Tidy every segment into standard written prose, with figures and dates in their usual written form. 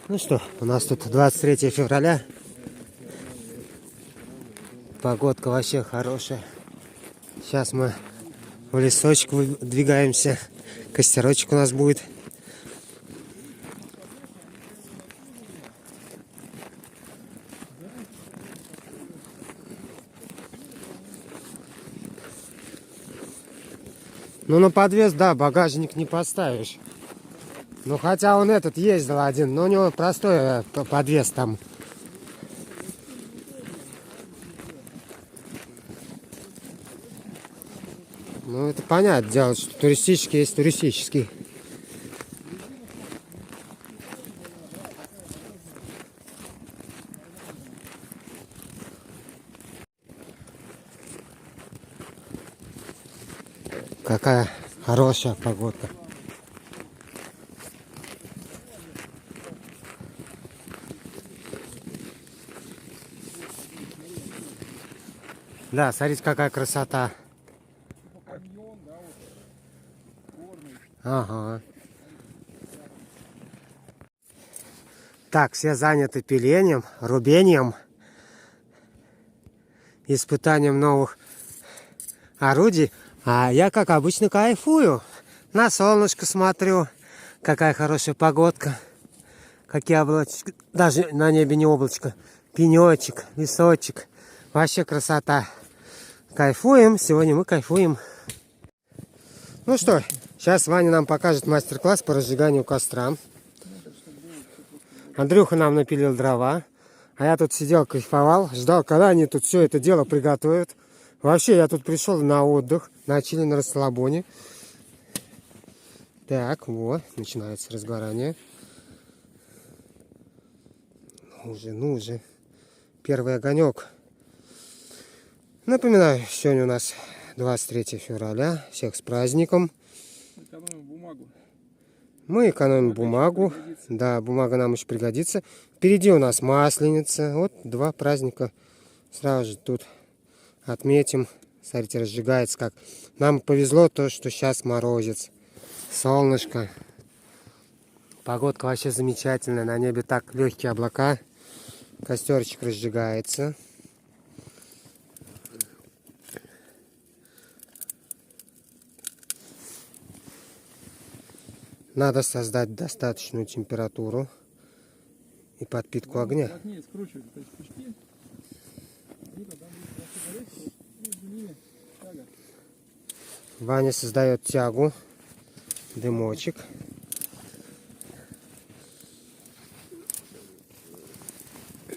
Ну что, у нас тут 23 февраля. Погодка вообще хорошая. Сейчас мы в лесочек выдвигаемся. Костерочек у нас будет. Ну, на подвес, да, багажник не поставишь. Ну, хотя он этот ездил один, но у него простой подвес там. Ну, это понятно дело, что туристический есть туристический. Какая хорошая погодка. Да, смотрите, какая красота. Ага. Так, все заняты пилением, рубением, испытанием новых орудий. А я, как обычно, кайфую. На солнышко смотрю. Какая хорошая погодка. Какие облачка. Даже на небе не облачко. Пенечек, лесочек. Вообще красота. Кайфуем. Сегодня мы кайфуем. Ну что, сейчас Ваня нам покажет мастер-класс по разжиганию костра. Андрюха нам напилил дрова. А я тут сидел, кайфовал. Ждал, когда они тут все это дело приготовят. Вообще, я тут пришел на отдых. На чили, на расслабоне. Так, вот, начинается разгорание. Ну уже. Первый огонек. Напоминаю, сегодня у нас 23 февраля. Всех с праздником. Экономим бумагу. Мы экономим бумагу. Да, бумага нам еще пригодится. Впереди у нас Масленица. Вот два праздника. Сразу же тут отметим. Смотрите, разжигается как. Нам повезло то, что сейчас морозец. Солнышко. Погодка вообще замечательная. На небе так легкие облака. Костерчик разжигается. Надо создать достаточную температуру и подпитку огня. Ваня создает тягу, дымочек. И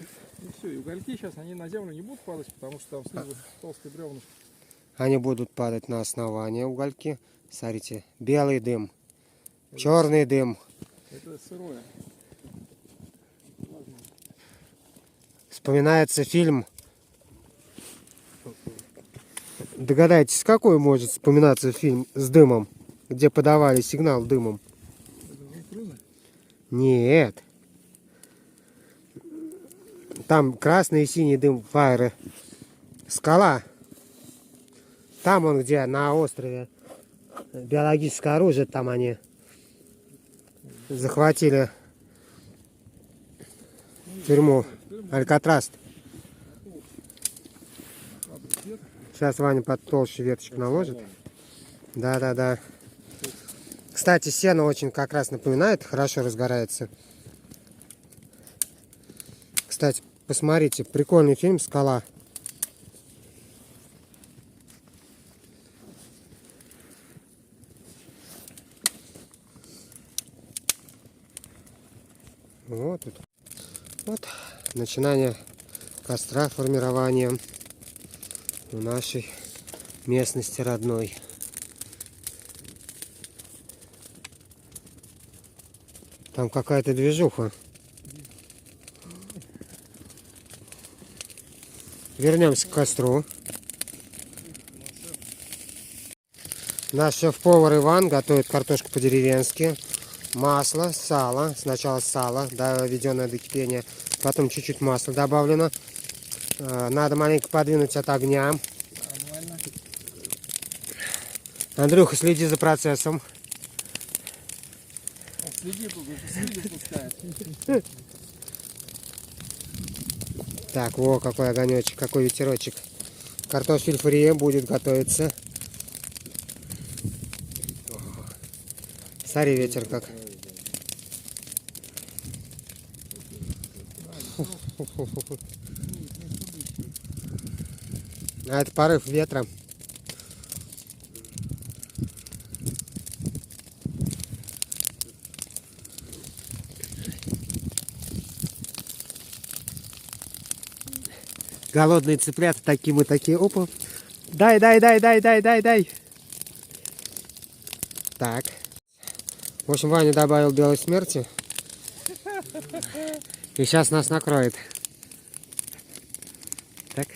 все, и угольки сейчас они на землю не будут падать, потому что там снизу толстый бревнышко. Они будут падать на основание угольки. Смотрите, белый дым, черный дым. Это сырое. Вспоминается фильм. Догадайтесь, какой может вспоминаться фильм с дымом, где подавали сигнал дымом? Нет. Там красный и синий дым фаеры. Скала. Там он где, на острове. Биологическое оружие, там они захватили тюрьму Алькатрас. Сейчас Ваня под толще веточку наложит. Да. Кстати, сено очень как раз напоминает, хорошо разгорается. Кстати, посмотрите, прикольный фильм «Скала». Вот начинание костра, формирования в нашей местности родной. Там какая-то движуха. Вернемся к костру. Наш шеф-повар Иван готовит картошку по-деревенски. Масло, сало. Сначала сало, доведенное до кипения. Потом чуть-чуть масла добавлено. Надо маленько подвинуть от огня. Нормально. Андрюха, следи за процессом. Следи тут, следи пускает. Так, во, какой огонечек, какой ветерочек. Картофель фри будет готовиться. Смотри, ветер как. А это порыв ветра. Голодные цыплята, такие мы такие. Опа. Дай. Так. В общем, Ваня добавил белой смерти. И сейчас нас накроет. Так.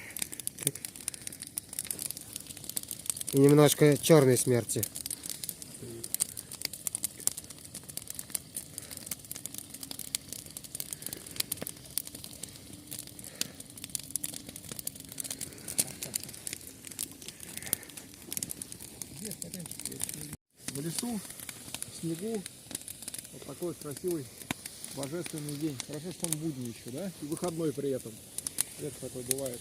И немножко черной смерти. В лесу, в снегу, вот такой красивый, божественный день. Хорошо, что он будний еще, да? И выходной при этом. Редко такой бывает.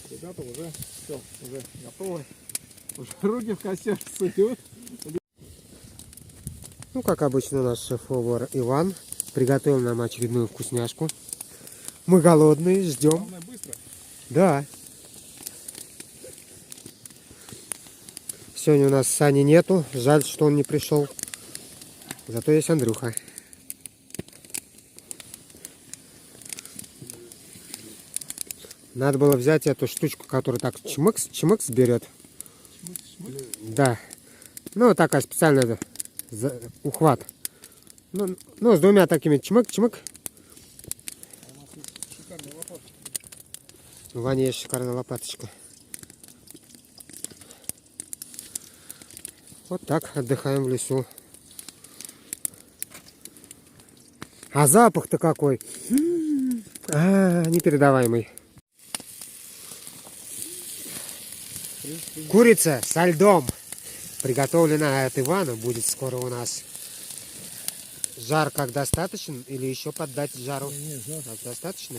Ребята уже все, уже готовы. Уже руки в костер суют. Ну, как обычно, наш шеф-повар Иван приготовил нам очередную вкусняшку. Мы голодные, ждем. Главное быстро. Да. Сегодня у нас Сани нету. Жаль, что он не пришел. Зато есть Андрюха. Надо было взять эту штучку, которая так чмыкс берет. Да. Ну, такая специальная ухват. Ну, с двумя такими чмык. У нас есть шикарная лопаточка. У Вани есть шикарная лопаточка. Вот так отдыхаем в лесу. А запах-то какой! Непередаваемый. Курица со льдом. Приготовлена от Ивана. Будет скоро у нас. Жар как достаточен? Или еще поддать жару? Нет, жар. Как достаточно?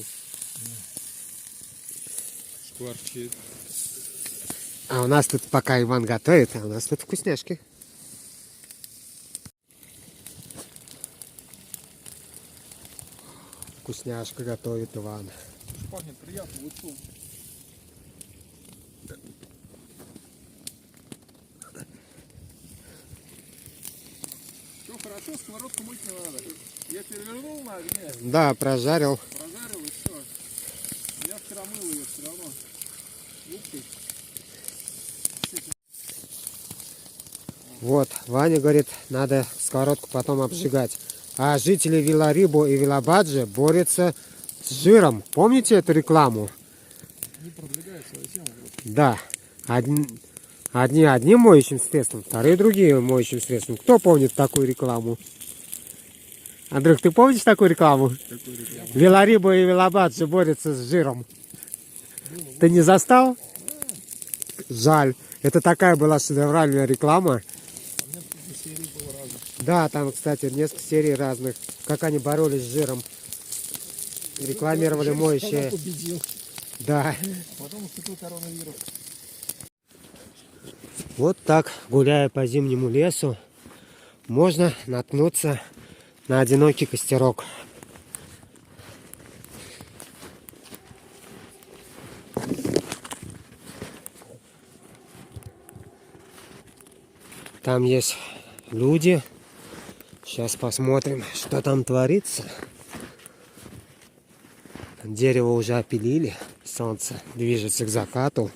Шкварчит. А у нас тут пока Иван готовит, а у нас тут вкусняшки. Вкусняшка готовит Иван. Пахнет приятно, лучом. Все хорошо, сковородку мыть не надо. Я перевернул на огне, Да, прожарил. прожарил и все. Я вчера мыл ее все равно. Губкой. Вот, Ваня говорит, надо сковородку потом обжигать. А жители Виларибо и Вилабаджи борются с жиром. Помните эту рекламу? Не продвигает свою тему. Да. Одни одним моющим средством, вторые другим моющим средством. Кто помнит такую рекламу? Андрюх, ты помнишь такую рекламу? Какую рекламу? Виларибо и Вилабаджи борются с жиром. Ты не застал? Жаль. Это такая была шедевральная реклама. Несколько серий было разных. Да, там, кстати, несколько серий разных. Как они боролись с жиром. Рекламировали моющие. Победил. Да. Потом наступил коронавирус. Вот так, гуляя по зимнему лесу, можно наткнуться на одинокий костерок. Там есть люди. Сейчас посмотрим, что там творится. Дерево уже опилили. Солнце движется к закату.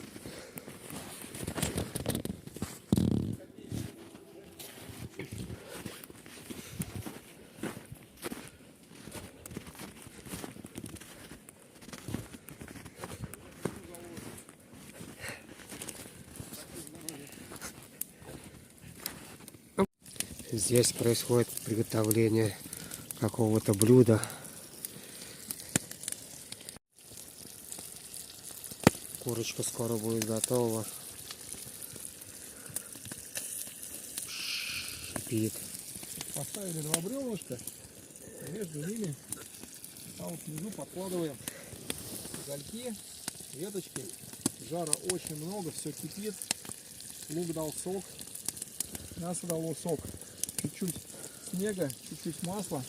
Здесь происходит приготовление какого-то блюда. Курочка скоро будет готова. Шипит. поставили два бревнышка, и между ними там вот внизу подкладываем угольки, веточки. Жара очень много, все кипит. Лук дал сок, мясо дало сок. Чуть-чуть снега, чуть-чуть масла.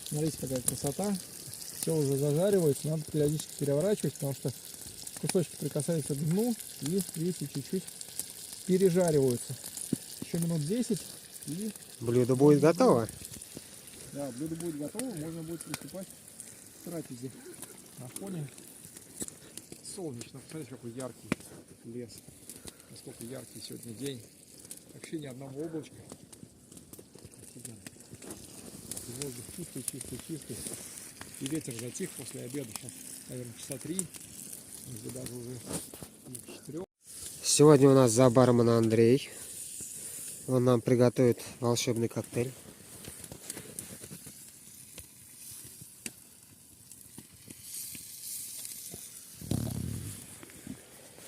Смотрите, какая красота. Все уже зажаривается, надо периодически переворачивать, потому что кусочки прикасаются к дну и, видите, чуть-чуть пережариваются. Еще минут 10 и... Блюдо будет готово. Да, блюдо будет готово, можно будет приступать к трапезе. На фоне солнечно. Посмотрите, какой яркий лес. Насколько яркий сегодня день. Вообще ни одного облачка. Офигенно. И воздух чистый, чистый, чистый. И ветер затих после обеда. Сейчас, наверное, часа 3. Или даже уже 4. Сегодня у нас за бармена Андрей. Он нам приготовит волшебный коктейль.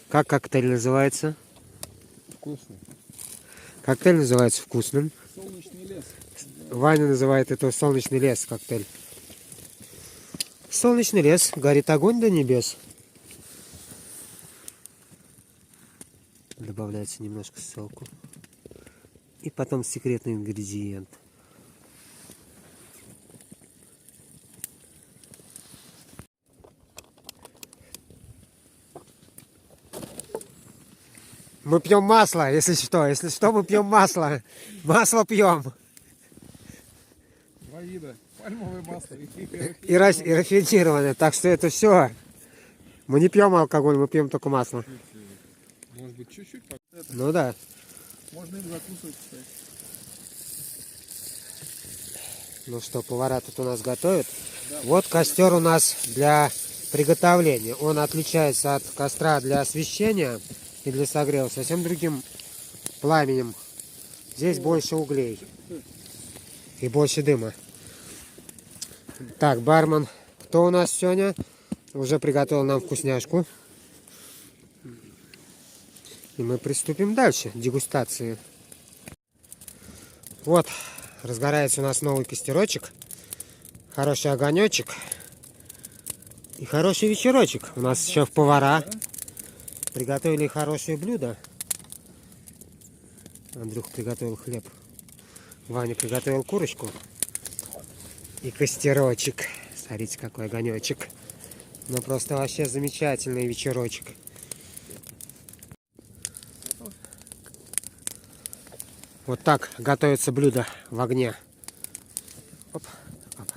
Как коктейль называется? Вкусно. Коктейль называется вкусным. Солнечный лес. Ваня называет это солнечный лес коктейль. Солнечный лес, горит огонь до небес. Добавляется немножко соку. И потом секретный ингредиент. Мы пьем масло, если что. Если что, мы пьем масло. Масло пьем. Два вида. Пальмовое масло И рафинированное. Так что это все. Мы не пьем алкоголь, мы пьем только масло. Может быть, чуть-чуть. Ну да. Можно им закусывать, кстати. Ну что, повара тут у нас готовят. Вот костер у нас для приготовления. Он отличается от костра для освещения и для согрева совсем другим пламенем. Здесь больше углей и больше дыма. Так, бармен, кто у нас сегодня? Уже приготовил нам вкусняшку. И мы приступим дальше к дегустации. Вот, разгорается у нас новый костерочек. Хороший огонечек. И хороший вечерочек. У нас еще повара приготовили хорошее блюдо. Андрюх приготовил хлеб. Ваня приготовил курочку. И костерочек. Смотрите, какой огонечек. Ну просто вообще замечательный вечерочек. Вот так готовится блюдо в огне. Оп, оп.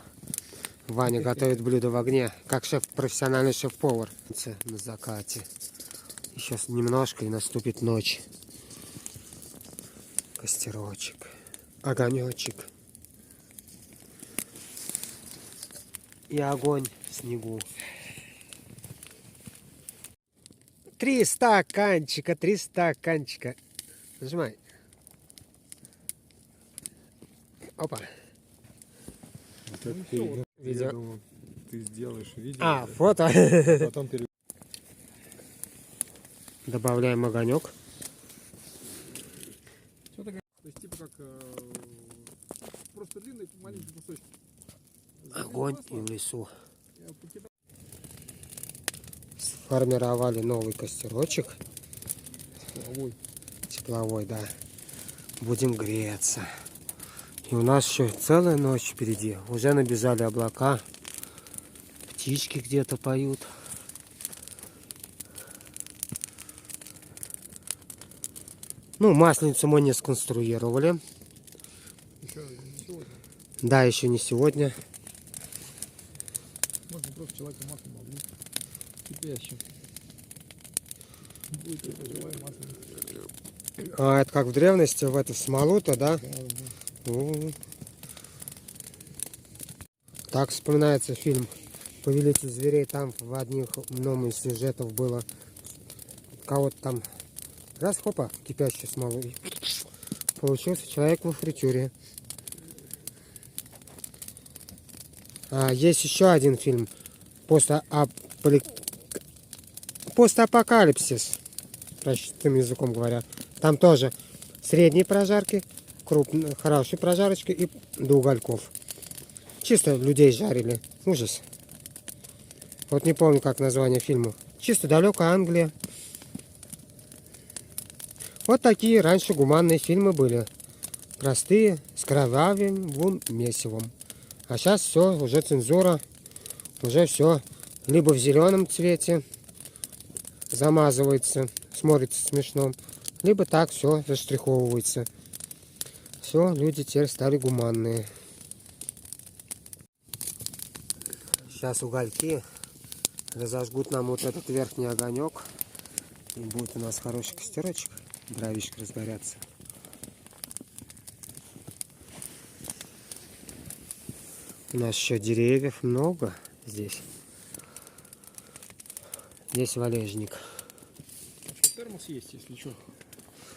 Ваня готовит блюдо в огне, как профессиональный шеф-повар. На закате. Еще немножко и наступит ночь. Костерочек, огонечек. И огонь в снегу. 3 стаканчика, 3 стаканчика. Нажимай. Опа. Видео. Видео. Я думал, ты сделаешь видео. А, фото. Потом Добавляем огонек. Что такое? То есть типа как просто длинные маленькие кусочки. Огонь и в лесу. Я покидал. Сформировали новый костерочек. Тепловой. Тепловой, да. Будем греться. И у нас еще целая ночь впереди. Уже набежали облака. Птички где-то поют. Ну, масленицу мы не сконструировали. Еще не сегодня. Да, еще не сегодня. Можно просто человека маслом облить. Кипящим. Будет это живая масленица. А это как в древности, в эту смолу-то, да? Да, да. Так вспоминается фильм «Повелитель зверей». Там в одном из сюжетов было кого-то там раз, хопа, кипящую смолу. И получился человек во фритюре. Есть еще один фильм «Постапокалипсис», простым языком говоря. Там тоже средней прожарки крупной, хорошей прожарочкой и до угольков. Чисто людей жарили. Ужас. Вот не помню, как название фильма. Чисто далекая Англия. Вот такие раньше гуманные фильмы были. Простые, с кровавым месивом. А сейчас все, уже цензура. Уже все либо в зеленом цвете замазывается, смотрится смешно, либо так все заштриховывается. Все, люди теперь стали гуманные. Сейчас угольки разожгут нам вот этот верхний огонек. И будет у нас хороший костерочек. Дровишки разгорятся. У нас еще деревьев много здесь. Здесь валежник. А что, термос есть, если что?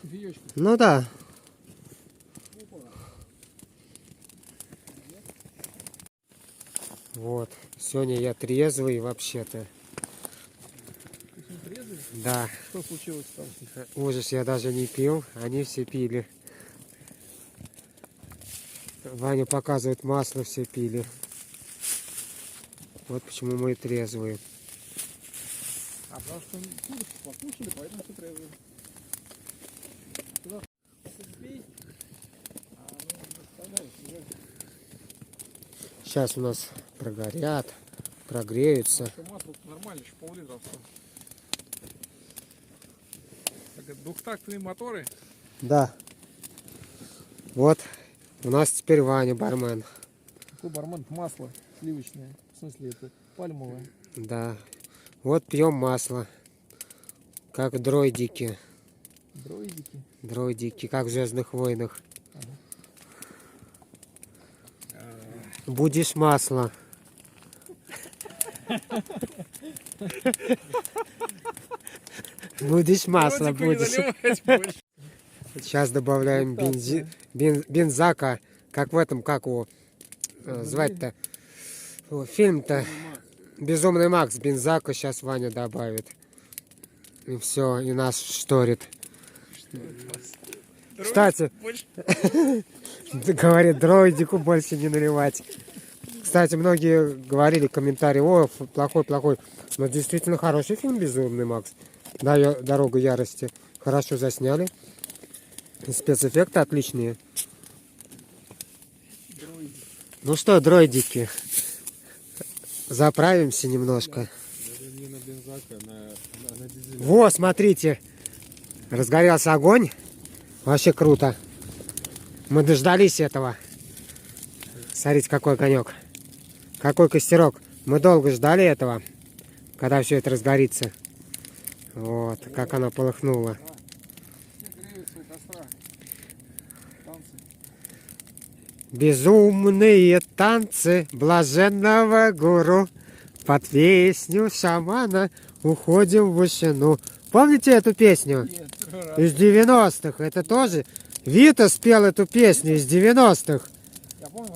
Кофеечку. Ну да. Вот. Сегодня я трезвый вообще-то. Ты сегодня трезвый? Да. Что случилось там? Ужас, я даже не пил, они все пили. Ваня показывает, масло все пили. Вот почему мы трезвые. А потому что курочку покушали, поэтому все трезвые. Туда пей, а ну доставляешь уже. Сейчас у нас прогорят, прогреются. Еще масло нормально, еще пол-литра осталось. Так, это двухтактные моторы. Да. Вот у нас теперь Ваня бармен. Какой бармен? Масло сливочное. В смысле, это пальмовое. Да. Вот пьем масло. Как дроидики. Дроидики. Дроидики, как в Звездных войнах. Ага. Будешь масло. Будешь масло, будешь. Сейчас добавляем бензака, как в этом, как его звать-то. Фильм-то Безумный Макс, бензака сейчас Ваня добавит. И все, и нас шторит. Кстати, говорит, дроидику больше не наливать. Кстати, многие говорили комментарии, о, плохой. Но действительно хороший фильм «Безумный Макс». «Дорога ярости». Хорошо засняли. И спецэффекты отличные. Ну что, дроидики, заправимся немножко. Не на бензак, а на дизель. Во, смотрите, разгорелся огонь. Вообще круто. Мы дождались этого. Смотрите, какой огонек. Какой костерок. Мы долго ждали этого, когда все это разгорится. Вот, как оно полыхнуло. Греются у костра. Танцы. Безумные танцы блаженного гуру. Под песню шамана уходим в вышину. Помните эту песню? Нет, раз. Из 90-х. Это тоже Вита спел эту песню из 90-х. Я помню.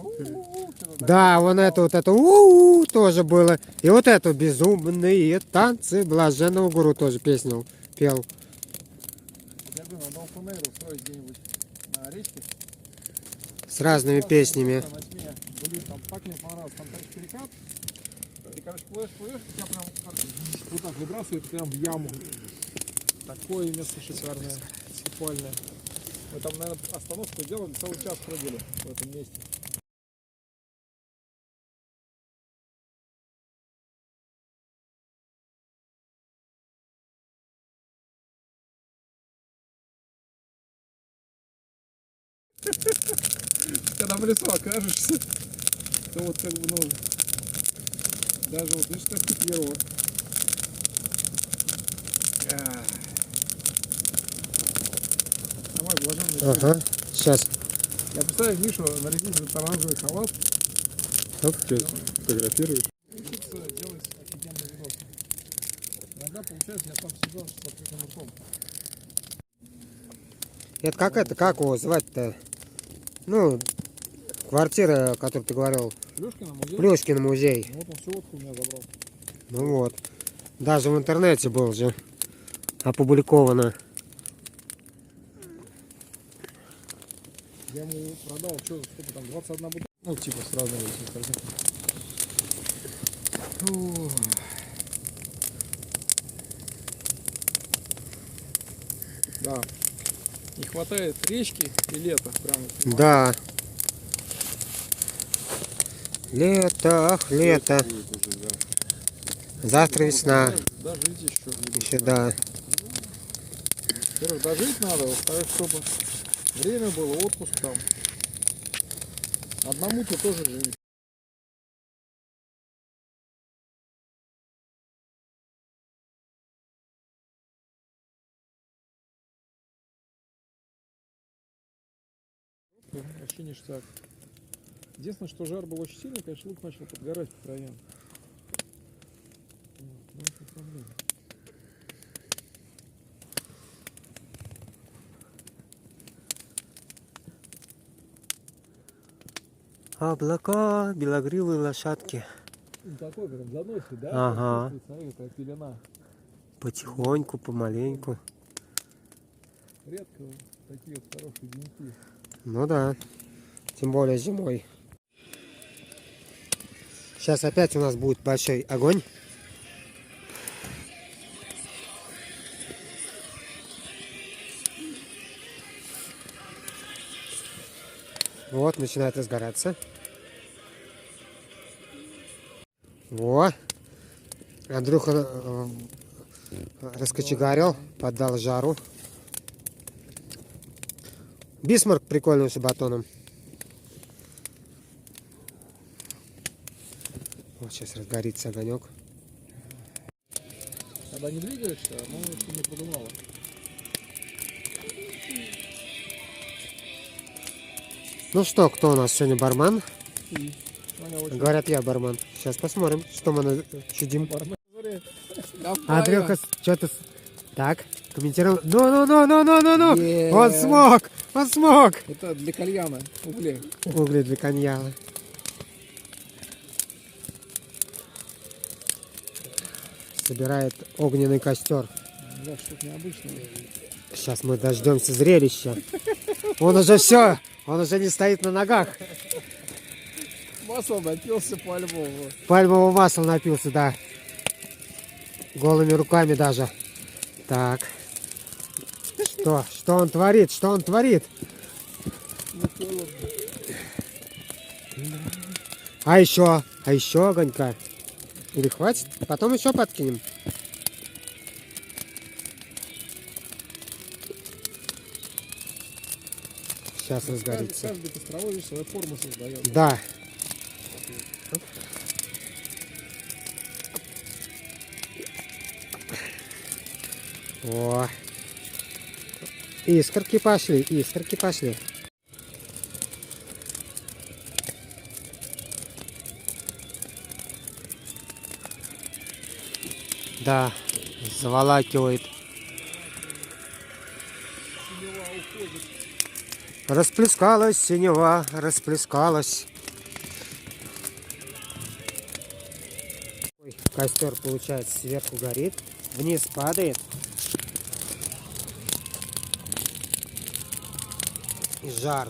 Что-то Да, вон это вот это у-у-у тоже было. И вот эту безумные танцы блаженного гуру тоже песню пел. Я думаю, надо Фунейру устроить где-нибудь на речке. С разными песнями. На тьме. Блин, там так мне понравилось. Там короче перекат. Ты, короче, плывешь, тебя прям вот так выбрасывает прям в яму. Такое место шикарное, спальное. Мы там, наверное, остановку делали, целый час прыгали в этом месте. Когда в лесу окажешься, то вот как бы, ну, даже вот видишь, как тепло. Давай, блаженный. Ага, сейчас. Я представляю Мишу нарядить в оранжевый халат. Оп. Ты фотографируешь. Учиться делать офигенные видосы. Иногда получается, я там сижу с открытым ртом. Это как его звать-то? Ну, квартира, о которой ты говорил. Плюшкина музей? Плюшкин музей. Вот он всю водку у меня забрал. Ну вот. Даже в интернете был же опубликовано. Я ему продал, что, сколько там, 21 бутылка? Ну, типа, сразу этим. Да. Не хватает речки и лета. Прям. Да. Лето, ах, лето. Завтра весна. Дожить еще. Еще да. Во-первых, дожить надо, во-вторых, чтобы время было, отпуск там. Одному-то тоже же не. Вообще ништяк. Единственное, что жар был очень сильный, конечно, лук начал подгорать по краям. Вот, это проблема. Облака, белогривые лошадки. Ну, такой прям заносит, да? Ага. Смотри, какая пелена. Потихоньку, помаленьку. Редко такие вот хорошие деньки. Ну да. Тем более зимой. Сейчас опять у нас будет большой огонь. Вот, начинает разгораться. Во. Андрюха раскочегарил, поддал жару. Бисмарк прикольным батоном. Вот сейчас разгорится огонек. Когда не двигаешься, оно еще не продувало. Ну что, кто у нас сегодня бармен? И Говорят, я бармен. Сейчас посмотрим, что мы чудим. бармен. Андрюха, что-то... Так, комментируем. Ну. Он смог! Он смог! Это для кальяна, угли. Угли для коньяка. Собирает огненный костер. Да, что-то необычное. Сейчас мы дождемся зрелища. Он уже все, он уже не стоит на ногах. Масло напился по-любому. Пальмового масла напился, да. Голыми руками даже. Так. Что он творит? Что он творит? А еще огонька. Или хватит? Потом еще подкинем. Сейчас разгорится. Каждый костровой свою форму создает. Да. О. Искорки пошли, искорки пошли. Да, заволакивает. Расплескалась синева, расплескалась. Ой, костер, получается, сверху горит, вниз падает. И жар.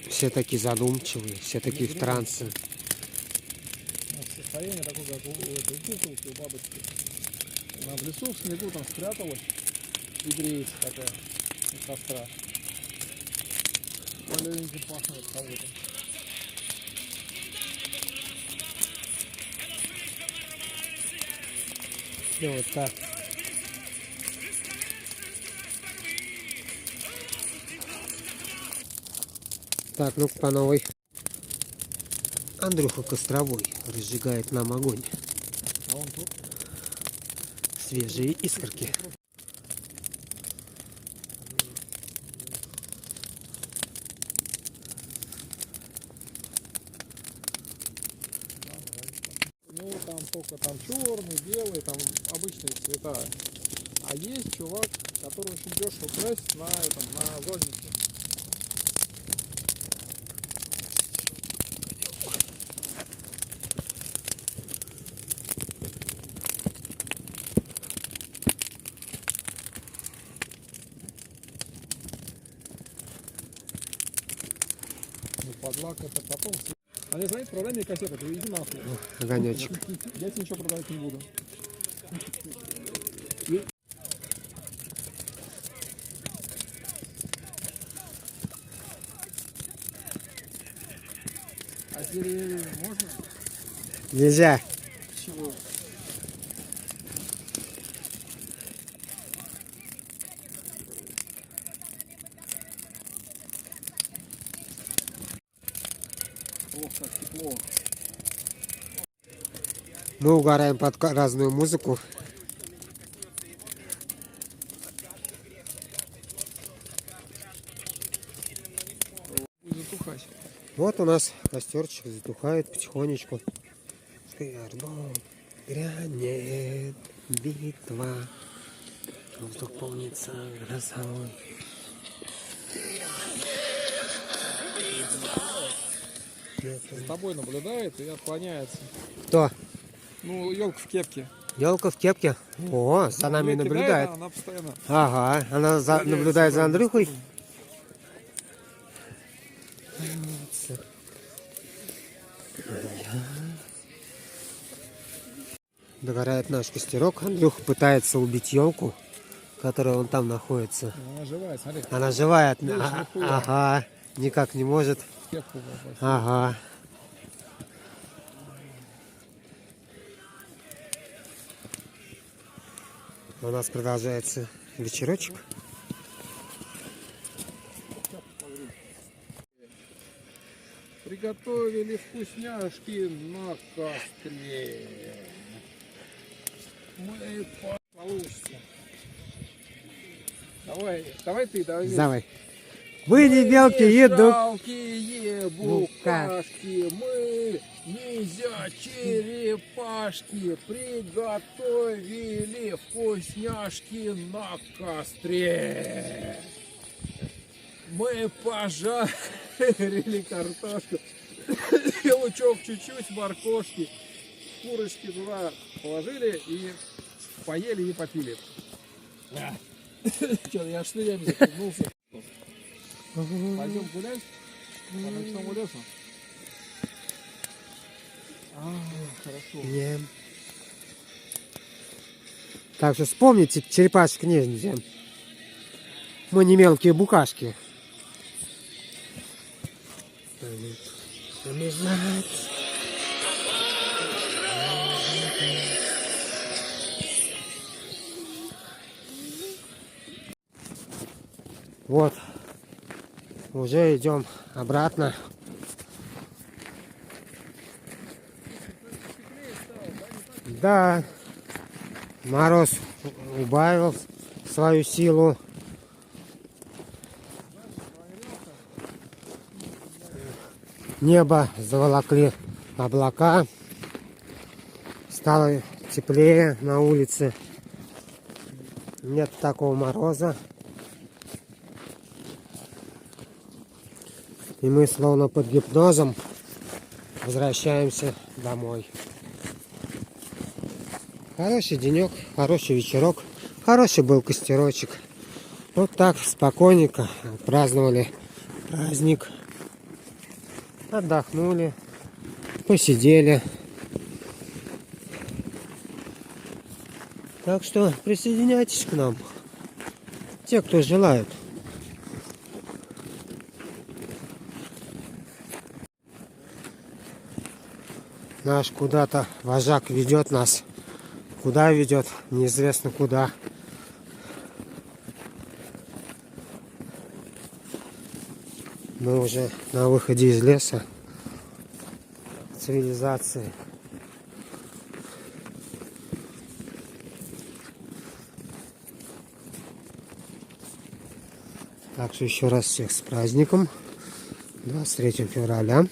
Все такие задумчивые, все такие в трансе. Состояние такое, как у этой куколки, у бабочки. Она в лесу, в снегу там спряталась и греется такая у костра. Маленький пахнет кого-то. И вот так. Так, ну-ка по новой. Андрюха Костровой разжигает нам огонь. А он тут? Свежие искорки. Ну там только там черный, белый, там обычные цвета. А есть чувак, который очень дешево красит на этом, на зольнике. лак это потом. А не звонит, продай мне кассету, ты иди нахуй. Огонечек. Я тебе ничего продавать не буду. А теперь можно? Нельзя. Чего? Ох, как тепло. Мы угораем под разную музыку. Будет затухать. Вот у нас костерчик затухает потихонечку. Скорбом грянет битва. Воздух полнится грозовой. За тобой наблюдает и отклоняется. Кто? Ну, елка в кепке. Елка в кепке. О, за нами Её кидает, наблюдает. а она постоянно. Ага, она наблюдает за Андрюхой. Догорает наш костерок. Андрюха пытается убить елку, которая вон там находится. Она живая, смотри. Она живая. Видишь, нихуя. Ага, никак не может. Кепку попасть. Ага. У нас продолжается вечерочек. Приготовили вкусняшки на костре. Мы получится. Давай ты, давай. Давай. Вы не белки еду. Жалкие букашки, мы нельзя черепашки, приготовили вкусняшки на костре. Мы пожарили картошку, и лучок чуть-чуть, морковки, курочки туда положили и поели и попили. Че, я штырями запнулся. Пойдем гулять по ночному лесу. Хорошо. Так что вспомните, черепашек нельзя. Мы не мелкие букашки. Вот. Уже идем обратно. Да. Мороз убавил свою силу. Небо заволокли облака. Стало теплее на улице. Нет такого мороза. И мы словно под гипнозом возвращаемся домой. Хороший денек, хороший вечерок. Хороший был костерочек. Вот так спокойненько праздновали праздник. Отдохнули, посидели. Так что присоединяйтесь к нам, те, кто желает. Наш куда-то вожак ведет нас. Куда ведет, неизвестно куда. Мы уже на выходе из леса, цивилизации. Так что еще раз всех с праздником. 23 февраля.